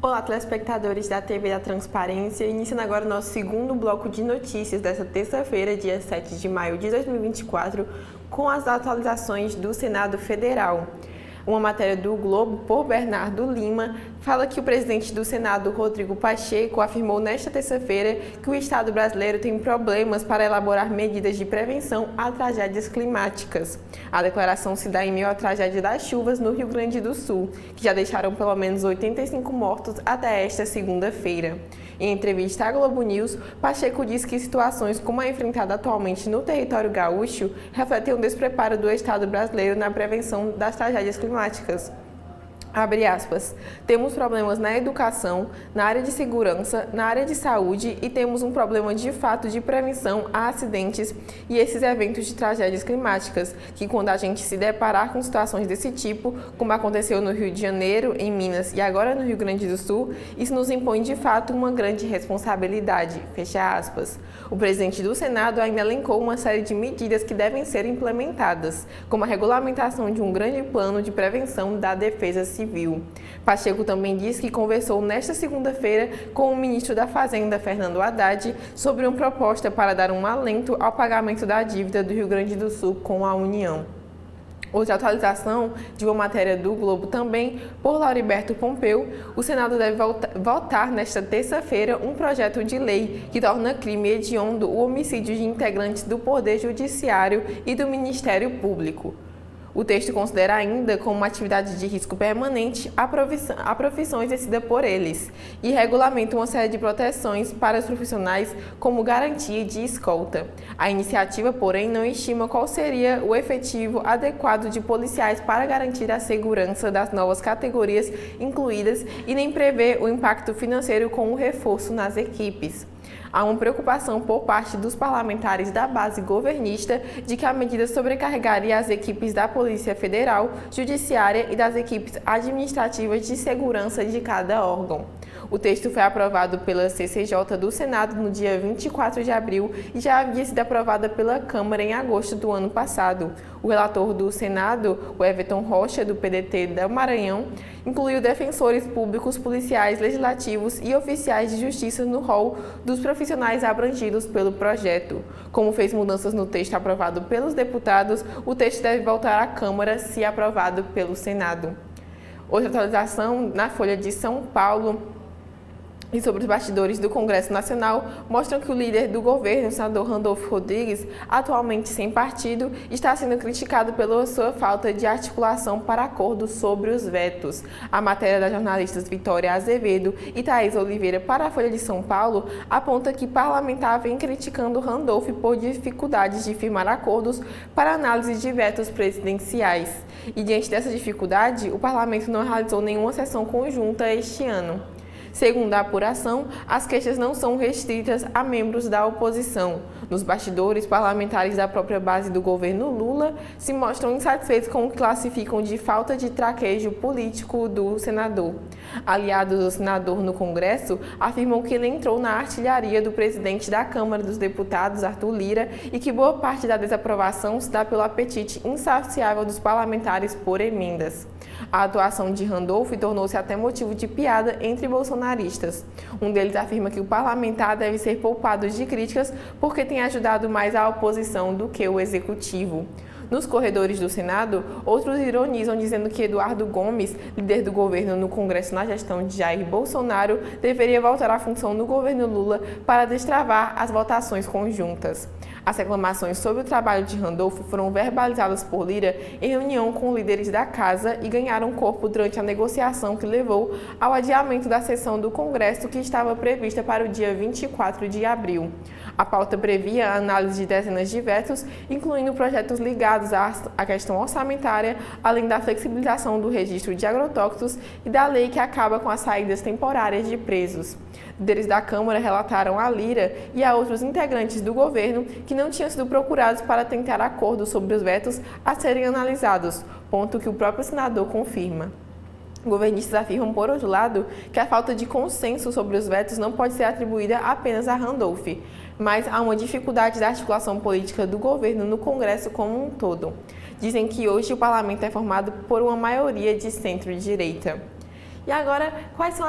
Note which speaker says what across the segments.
Speaker 1: Olá, telespectadores da TV da Transparência. Iniciando agora o nosso segundo bloco de notícias desta terça-feira, dia 7 de maio de 2024, com as atualizações do Senado Federal. Uma matéria do Globo, por Bernardo Lima, fala que o presidente do Senado, Rodrigo Pacheco, afirmou nesta terça-feira que o Estado brasileiro tem problemas para elaborar medidas de prevenção a tragédias climáticas. A declaração se dá em meio à tragédia das chuvas no Rio Grande do Sul, que já deixaram pelo menos 85 mortos até esta segunda-feira. Em entrevista à Globo News, Pacheco disse que situações como a enfrentada atualmente no território gaúcho refletem um despreparo do Estado brasileiro na prevenção das tragédias climáticas. Abre aspas, temos problemas na educação, na área de segurança, na área de saúde e temos um problema de fato de prevenção a acidentes e esses eventos de tragédias climáticas, que quando a gente se deparar com situações desse tipo, como aconteceu no Rio de Janeiro, em Minas e agora no Rio Grande do Sul, isso nos impõe de fato uma grande responsabilidade, fecha aspas. O presidente do Senado ainda elencou uma série de medidas que devem ser implementadas, como a regulamentação de um grande plano de prevenção da defesa civil. Pacheco também disse que conversou nesta segunda-feira com o ministro da Fazenda, Fernando Haddad, sobre uma proposta para dar um alento ao pagamento da dívida do Rio Grande do Sul com a União. Outra atualização de uma matéria do Globo também, por Lauriberto Pompeu, o Senado deve votar nesta terça-feira um projeto de lei que torna crime hediondo o homicídio de integrantes do Poder Judiciário e do Ministério Público. O texto considera ainda como uma atividade de risco permanente a profissão exercida por eles e regulamenta uma série de proteções para os profissionais como garantia de escolta. A iniciativa, porém, não estima qual seria o efetivo adequado de policiais para garantir a segurança das novas categorias incluídas e nem prevê o impacto financeiro com o reforço nas equipes. Há uma preocupação por parte dos parlamentares da base governista de que a medida sobrecarregaria as equipes da Polícia Federal, Judiciária e das equipes administrativas de segurança de cada órgão. O texto foi aprovado pela CCJ do Senado no dia 24 de abril e já havia sido aprovado pela Câmara em agosto do ano passado. O relator do Senado, o Everton Rocha, do PDT do Maranhão, incluiu defensores públicos, policiais, legislativos e oficiais de justiça no rol dos profissionais abrangidos pelo projeto. Como fez mudanças no texto aprovado pelos deputados, o texto deve voltar à Câmara se aprovado pelo Senado. Outra atualização na Folha de São Paulo e sobre os bastidores do Congresso Nacional mostram que o líder do governo, o senador Randolfo Rodrigues, atualmente sem partido, está sendo criticado pela sua falta de articulação para acordos sobre os vetos. A matéria das jornalistas Vitória Azevedo e Thaís Oliveira para a Folha de São Paulo aponta que parlamentar vem criticando Randolfo por dificuldades de firmar acordos para análise de vetos presidenciais. E diante dessa dificuldade, o parlamento não realizou nenhuma sessão conjunta este ano. Segundo a apuração, as queixas não são restritas a membros da oposição. Nos bastidores, parlamentares da própria base do governo Lula se mostram insatisfeitos com o que classificam de falta de traquejo político do senador. Aliados do senador no Congresso afirmam que ele entrou na artilharia do presidente da Câmara dos Deputados, Arthur Lira, e que boa parte da desaprovação se dá pelo apetite insaciável dos parlamentares por emendas. A atuação de Randolfo tornou-se até motivo de piada entre bolsonaristas. Um deles afirma que o parlamentar deve ser poupado de críticas porque tem ajudado mais a oposição do que o executivo. Nos corredores do Senado, outros ironizam dizendo que Eduardo Gomes, líder do governo no Congresso na gestão de Jair Bolsonaro, deveria voltar à função no governo Lula para destravar as votações conjuntas. As reclamações sobre o trabalho de Randolfo foram verbalizadas por Lira em reunião com líderes da casa e ganharam corpo durante a negociação que levou ao adiamento da sessão do Congresso que estava prevista para o dia 24 de abril. A pauta previa a análise de dezenas de vetos, incluindo projetos ligados à questão orçamentária, além da flexibilização do registro de agrotóxicos e da lei que acaba com as saídas temporárias de presos. Líderes da Câmara relataram a Lira e a outros integrantes do governo que não tinham sido procurados para tentar acordos sobre os vetos a serem analisados, ponto que o próprio senador confirma. Governistas afirmam, por outro lado, que a falta de consenso sobre os vetos não pode ser atribuída apenas a Randolph, mas há uma dificuldade da articulação política do governo no Congresso como um todo. Dizem que hoje o parlamento é formado por uma maioria de centro-direita. E agora, quais são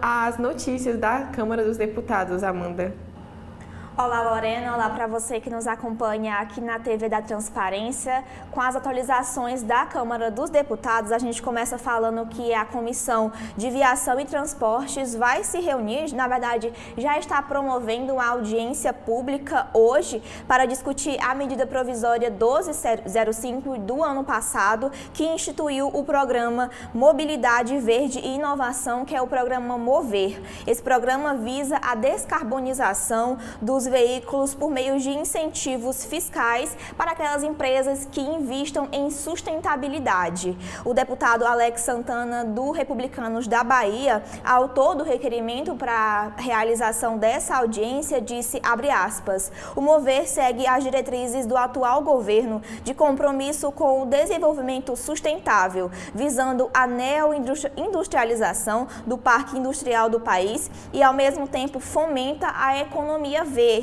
Speaker 1: as notícias da Câmara dos Deputados, Amanda?
Speaker 2: Olá, Lorena. Olá para você que nos acompanha aqui na TV da Transparência. Com as atualizações da Câmara dos Deputados, a gente começa falando que a Comissão de Viação e Transportes vai se reunir, na verdade, já está promovendo uma audiência pública hoje para discutir a medida provisória 1205 do ano passado, que instituiu o programa Mobilidade Verde e Inovação, que é o programa MOVER. Esse programa visa a descarbonização dos veículos por meio de incentivos fiscais para aquelas empresas que investam em sustentabilidade. O deputado Alex Santana, do Republicanos da Bahia, autor do requerimento para a realização dessa audiência, disse, abre aspas, o MOVER segue as diretrizes do atual governo de compromisso com o desenvolvimento sustentável, visando a neoindustrialização do parque industrial do país e, ao mesmo tempo, fomenta a economia verde,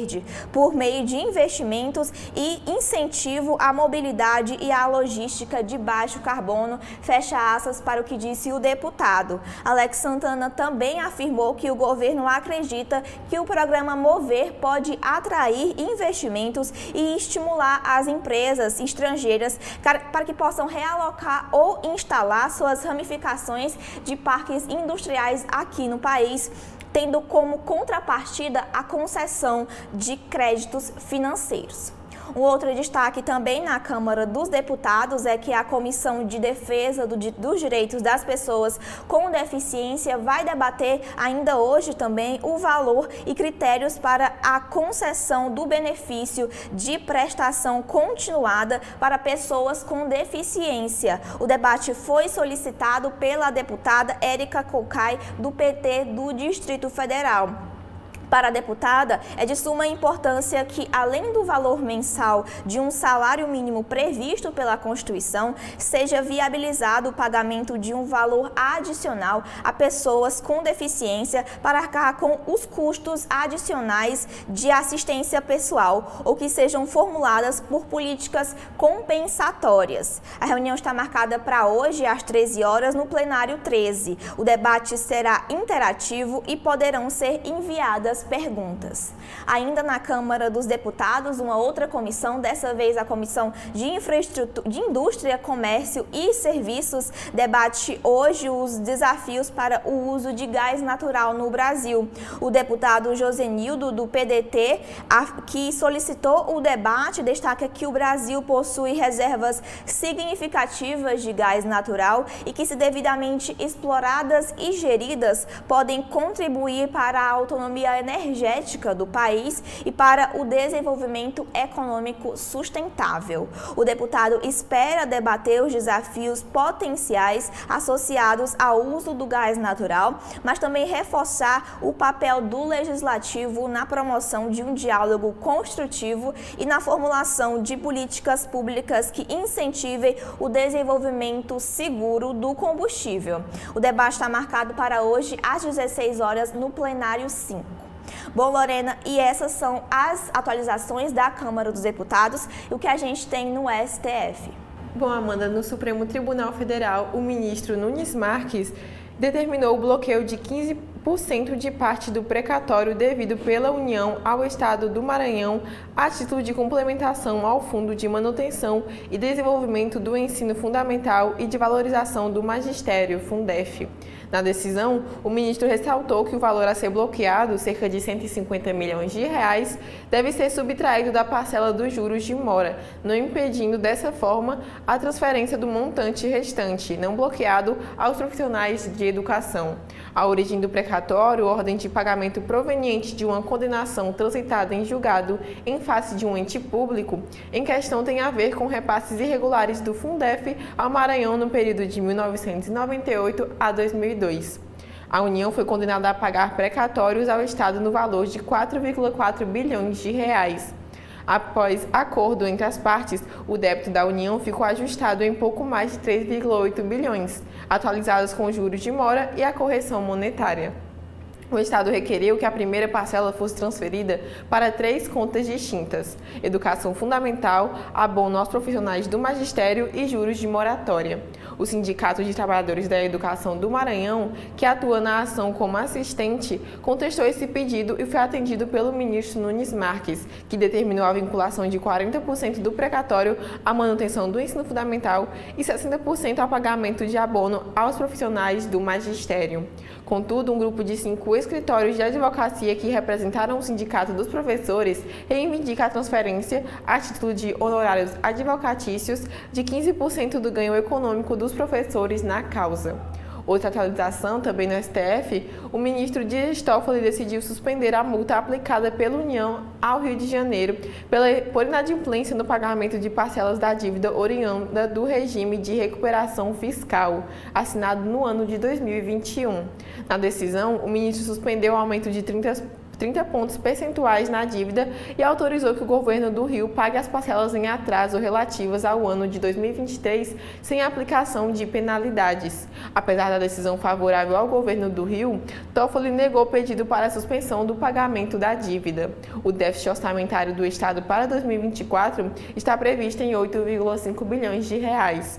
Speaker 2: por meio de investimentos e incentivo à mobilidade e à logística de baixo carbono, fecha aspas para o que disse o deputado. Alex Santana também afirmou que o governo acredita que o programa MOVER pode atrair investimentos e estimular as empresas estrangeiras para que possam realocar ou instalar suas ramificações de parques industriais aqui no país, tendo como contrapartida a concessão de créditos financeiros. Um outro destaque também na Câmara dos Deputados é que a Comissão de Defesa dos Direitos das Pessoas com Deficiência vai debater ainda hoje também o valor e critérios para a concessão do benefício de prestação continuada para pessoas com deficiência. O debate foi solicitado pela deputada Érica Cocai, do PT do Distrito Federal. Para a deputada, é de suma importância que, além do valor mensal de um salário mínimo previsto pela Constituição, seja viabilizado o pagamento de um valor adicional a pessoas com deficiência para arcar com os custos adicionais de assistência pessoal ou que sejam formuladas por políticas compensatórias. A reunião está marcada para hoje, às 13 horas, no plenário 13. O debate será interativo e poderão ser enviadas perguntas. Ainda na Câmara dos Deputados, uma outra comissão, dessa vez a Comissão de Indústria, Comércio e Serviços, debate hoje os desafios para o uso de gás natural no Brasil. O deputado Josenildo, do PDT, que solicitou o debate, destaca que o Brasil possui reservas significativas de gás natural e que, se devidamente exploradas e geridas, podem contribuir para a autonomia energética do país e para o desenvolvimento econômico sustentável. O deputado espera debater os desafios potenciais associados ao uso do gás natural, mas também reforçar o papel do legislativo na promoção de um diálogo construtivo e na formulação de políticas públicas que incentivem o desenvolvimento seguro do combustível. O debate está marcado para hoje às 16 horas no plenário 5. Bom, Lorena, e essas são as atualizações da Câmara dos Deputados e o que a gente tem no STF.
Speaker 1: Bom, Amanda, no Supremo Tribunal Federal, o ministro Nunes Marques determinou o bloqueio de 15% de parte do precatório devido pela União ao Estado do Maranhão a título de complementação ao Fundo de Manutenção e Desenvolvimento do Ensino Fundamental e de Valorização do Magistério, Fundef. Na decisão, o ministro ressaltou que o valor a ser bloqueado, cerca de 150 milhões de reais, deve ser subtraído da parcela dos juros de mora, não impedindo dessa forma a transferência do montante restante, não bloqueado, aos profissionais de educação. A origem do precatório, ordem de pagamento proveniente de uma condenação transitada em julgado em face de um ente público, em questão tem a ver com repasses irregulares do Fundef ao Maranhão no período de 1998 a 2002. A União foi condenada a pagar precatórios ao Estado no valor de 4,4 bilhões de reais. Após acordo entre as partes, o débito da União ficou ajustado em pouco mais de 3,8 bilhões, atualizados com juros de mora e a correção monetária. O Estado requeriu que a primeira parcela fosse transferida para 3 contas distintas: educação fundamental, abono aos profissionais do magistério e juros de moratória. O Sindicato de Trabalhadores da Educação do Maranhão, que atua na ação como assistente, contestou esse pedido e foi atendido pelo ministro Nunes Marques, que determinou a vinculação de 40% do precatório à manutenção do ensino fundamental e 60% ao pagamento de abono aos profissionais do magistério. Contudo, um grupo de 5 escritórios de advocacia que representaram o Sindicato dos Professores reivindica a transferência, a título de honorários advocatícios, de 15% do ganho econômico dos professores na causa. Outra atualização, também no STF, o ministro Dias Toffoli decidiu suspender a multa aplicada pela União ao Rio de Janeiro por inadimplência no pagamento de parcelas da dívida oriunda do regime de recuperação fiscal, assinado no ano de 2021. Na decisão, o ministro suspendeu o aumento de 30 pontos percentuais na dívida e autorizou que o governo do Rio pague as parcelas em atraso relativas ao ano de 2023 sem aplicação de penalidades. Apesar da decisão favorável ao governo do Rio, Toffoli negou o pedido para a suspensão do pagamento da dívida. O déficit orçamentário do Estado para 2024 está previsto em 8,5 bilhões de reais.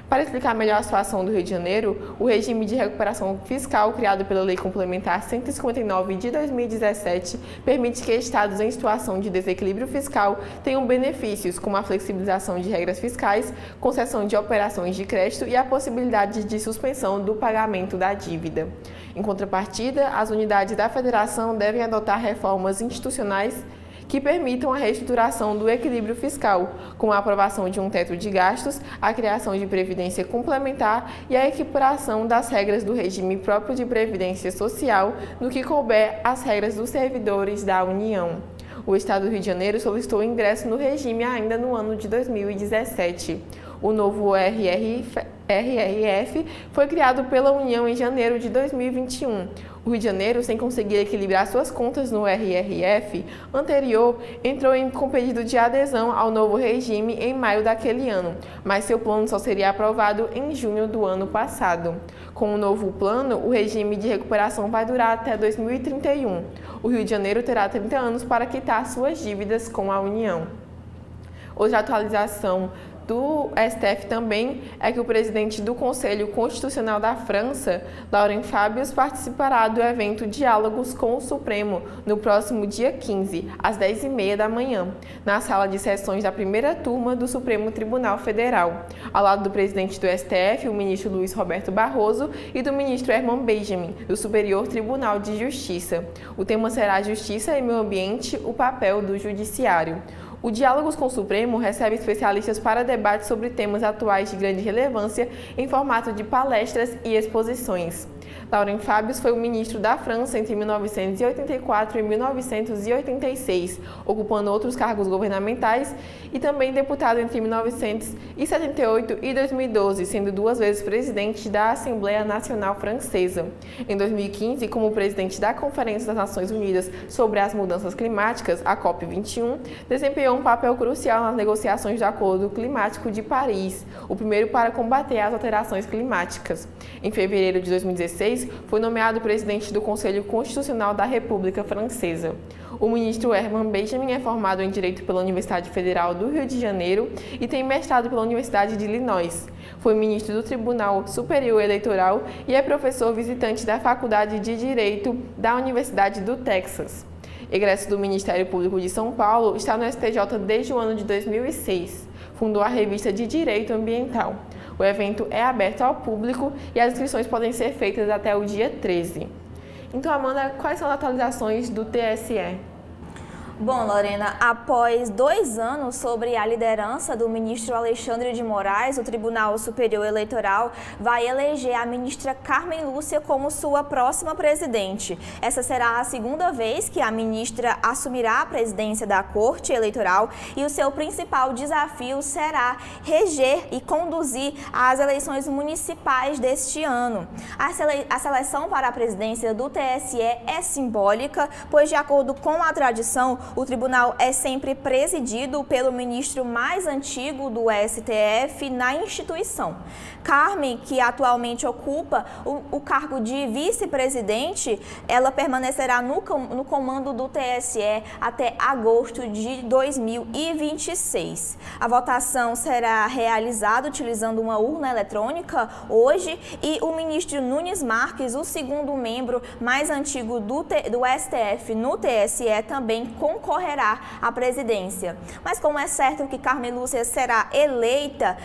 Speaker 1: Para explicar melhor a situação do Rio de Janeiro, o regime de recuperação fiscal criado pela Lei Complementar 159 de 2017 permite que estados em situação de desequilíbrio fiscal tenham benefícios, como a flexibilização de regras fiscais, concessão de operações de crédito e a possibilidade de suspensão do pagamento da dívida. Em contrapartida, as unidades da federação devem adotar reformas institucionais que permitam a reestruturação do equilíbrio fiscal, com a aprovação de um teto de gastos, a criação de previdência complementar e a equiparação das regras do regime próprio de previdência social no que couber às regras dos servidores da União. O Estado do Rio de Janeiro solicitou ingresso no regime ainda no ano de 2017. O novo RRF foi criado pela União em janeiro de 2021. O Rio de Janeiro, sem conseguir equilibrar suas contas no RRF anterior, entrou com pedido de adesão ao novo regime em maio daquele ano, mas seu plano só seria aprovado em junho do ano passado. Com o novo plano, o regime de recuperação vai durar até 2031. O Rio de Janeiro terá 30 anos para quitar suas dívidas com a União. Outra atualização do STF também é que o presidente do Conselho Constitucional da França, Laurent Fabius, participará do evento Diálogos com o Supremo no próximo dia 15, às 10h30 da manhã, na sala de sessões da primeira turma do Supremo Tribunal Federal, ao lado do presidente do STF, o ministro Luiz Roberto Barroso, e do ministro Herman Benjamin, do Superior Tribunal de Justiça. O tema será Justiça e Meio Ambiente, o papel do Judiciário. O Diálogos com o Supremo recebe especialistas para debate sobre temas atuais de grande relevância em formato de palestras e exposições. Laurent Fabius foi o ministro da França entre 1984 e 1986, ocupando outros cargos governamentais, e também deputado entre 1978 e 2012, sendo 2 vezes presidente da Assembleia Nacional Francesa. Em 2015, como presidente da Conferência das Nações Unidas sobre as Mudanças Climáticas, a COP21, desempenhou um papel crucial nas negociações do Acordo Climático de Paris, o primeiro para combater as alterações climáticas. Em fevereiro de 2016, foi nomeado presidente do Conselho Constitucional da República Francesa. O ministro Herman Benjamin é formado em Direito pela Universidade Federal do Rio de Janeiro e tem mestrado pela Universidade de Illinois. Foi ministro do Tribunal Superior Eleitoral e é professor visitante da Faculdade de Direito da Universidade do Texas. Egresso do Ministério Público de São Paulo, está no STJ desde o ano de 2006. Fundou a revista de Direito Ambiental. O evento é aberto ao público e as inscrições podem ser feitas até o dia 13. Então, Amanda, quais são as atualizações do TSE?
Speaker 2: Bom, Lorena, após 2 anos sobre a liderança do ministro Alexandre de Moraes, o Tribunal Superior Eleitoral vai eleger a ministra Carmen Lúcia como sua próxima presidente. Essa será a 2ª vez que a ministra assumirá a presidência da Corte Eleitoral e o seu principal desafio será reger e conduzir as eleições municipais deste ano. A seleção para a presidência do TSE é simbólica, pois, de acordo com a tradição, o tribunal é sempre presidido pelo ministro mais antigo do STF na instituição. Carmen, que atualmente ocupa o cargo de vice-presidente, ela permanecerá no comando do TSE até agosto de 2026. A votação será realizada utilizando uma urna eletrônica hoje e o ministro Nunes Marques, o segundo membro mais antigo do STF no TSE, também concorrerá à presidência. Mas como é certo que Carmen Lúcia será eleita,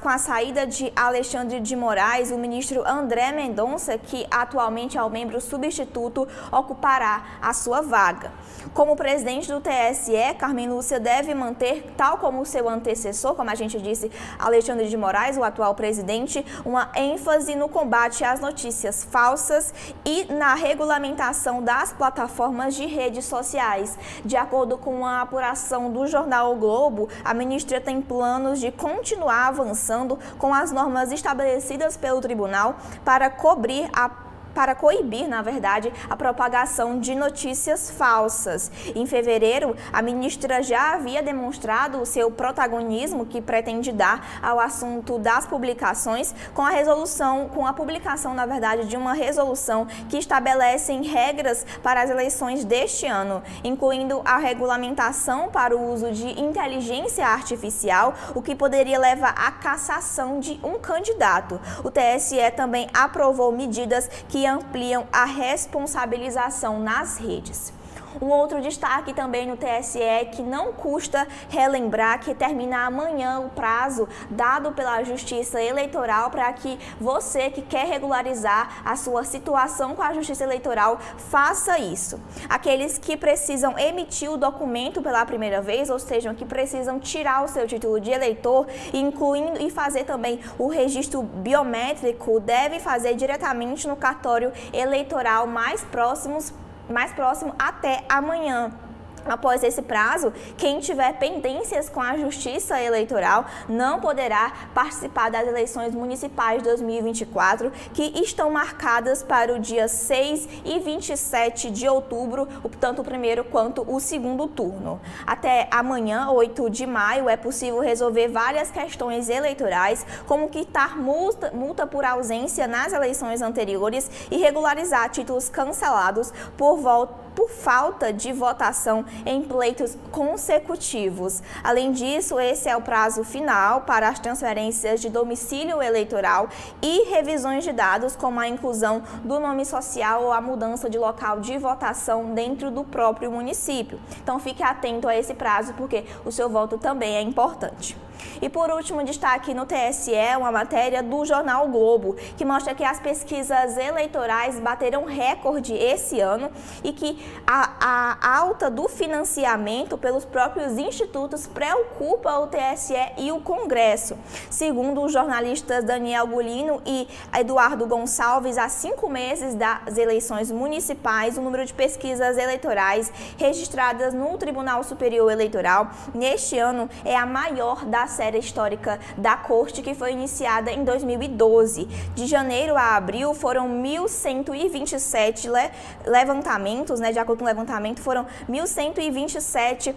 Speaker 2: com a saída de Alexandre de Moraes, o ministro André Mendonça, que atualmente é o membro substituto, ocupará a sua vaga. Como presidente do TSE, Carmen Lúcia deve manter, tal como o seu antecessor, como a gente disse, Alexandre de Moraes, o atual presidente, uma ênfase no combate às notícias falsas e na regulamentação das plataformas de redes sociais. De acordo com a apuração do jornal O Globo, a ministra tem planos de continuar avançando com as normas estabelecidas pelo tribunal para coibir, na verdade, a propagação de notícias falsas. Em fevereiro, a ministra já havia demonstrado o seu protagonismo que pretende dar ao assunto das publicações com a publicação, na verdade, de uma resolução que estabelece regras para as eleições deste ano, incluindo a regulamentação para o uso de inteligência artificial, o que poderia levar à cassação de um candidato. O TSE também aprovou medidas que ampliam a responsabilização nas redes. Um outro destaque também no TSE é que não custa relembrar que termina amanhã o prazo dado pela Justiça Eleitoral para que você que quer regularizar a sua situação com a Justiça Eleitoral faça isso. Aqueles que precisam emitir o documento pela primeira vez, ou seja, que precisam tirar o seu título de eleitor, incluindo e fazer também o registro biométrico, deve fazer diretamente no cartório eleitoral mais próximo até amanhã. Após esse prazo, quem tiver pendências com a Justiça Eleitoral não poderá participar das eleições municipais de 2024, que estão marcadas para o dia 6 e 27 de outubro, tanto o primeiro quanto o segundo turno. Até amanhã, 8 de maio, é possível resolver várias questões eleitorais, como quitar multa por ausência nas eleições anteriores e regularizar títulos cancelados por falta de votação em pleitos consecutivos. Além disso, esse é o prazo final para as transferências de domicílio eleitoral e revisões de dados, como a inclusão do nome social ou a mudança de local de votação dentro do próprio município. Então, fique atento a esse prazo, porque o seu voto também é importante. E por último, destaque no TSE, uma matéria do jornal o Globo, que mostra que as pesquisas eleitorais bateram recorde esse ano e que a alta do financiamento pelos próprios institutos preocupa o TSE e o Congresso. Segundo os jornalistas Daniel Gulino e Eduardo Gonçalves, há 5 meses das eleições municipais, o número de pesquisas eleitorais registradas no Tribunal Superior Eleitoral neste ano é a maior da série histórica da Corte, que foi iniciada em 2012. De janeiro a abril foram 1.127 levantamentos, de acordo com o levantamento, foram 1.127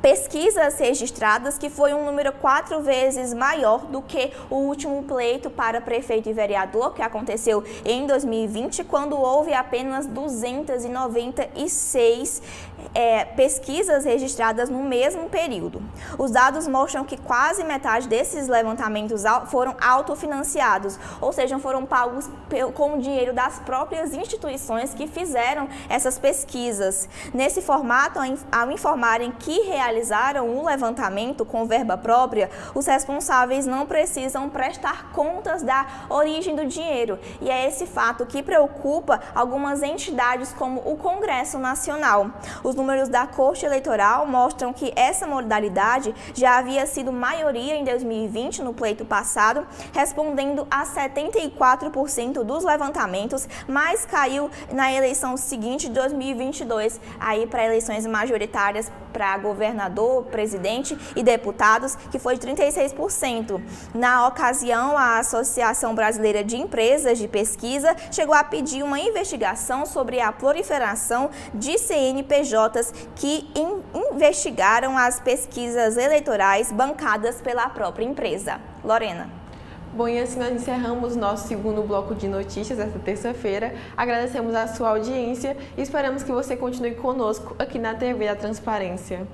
Speaker 2: pesquisas registradas, que foi um número 4 vezes maior do que o último pleito para prefeito e vereador, que aconteceu em 2020, quando houve apenas 296 pesquisas registradas no mesmo período. Os dados mostram que quase metade desses levantamentos foram autofinanciados, ou seja, foram pagos com o dinheiro das próprias instituições que fizeram essas pesquisas. Nesse formato, ao informarem que realizaram um levantamento com verba própria, os responsáveis não precisam prestar contas da origem do dinheiro. E é esse fato que preocupa algumas entidades como o Congresso Nacional. Os números da Corte Eleitoral mostram que essa modalidade já havia sido maioria em 2020, no pleito passado, respondendo a 74% dos levantamentos, mas caiu na eleição seguinte, de 2022, aí para eleições majoritárias para governador, presidente e deputados, que foi de 36%. Na ocasião, a Associação Brasileira de Empresas de Pesquisa chegou a pedir uma investigação sobre a proliferação de CNPJs que investigaram as pesquisas eleitorais bancadas pela própria empresa. Lorena.
Speaker 1: Bom, e assim nós encerramos nosso segundo bloco de notícias esta terça-feira. Agradecemos a sua audiência e esperamos que você continue conosco aqui na TV da Transparência.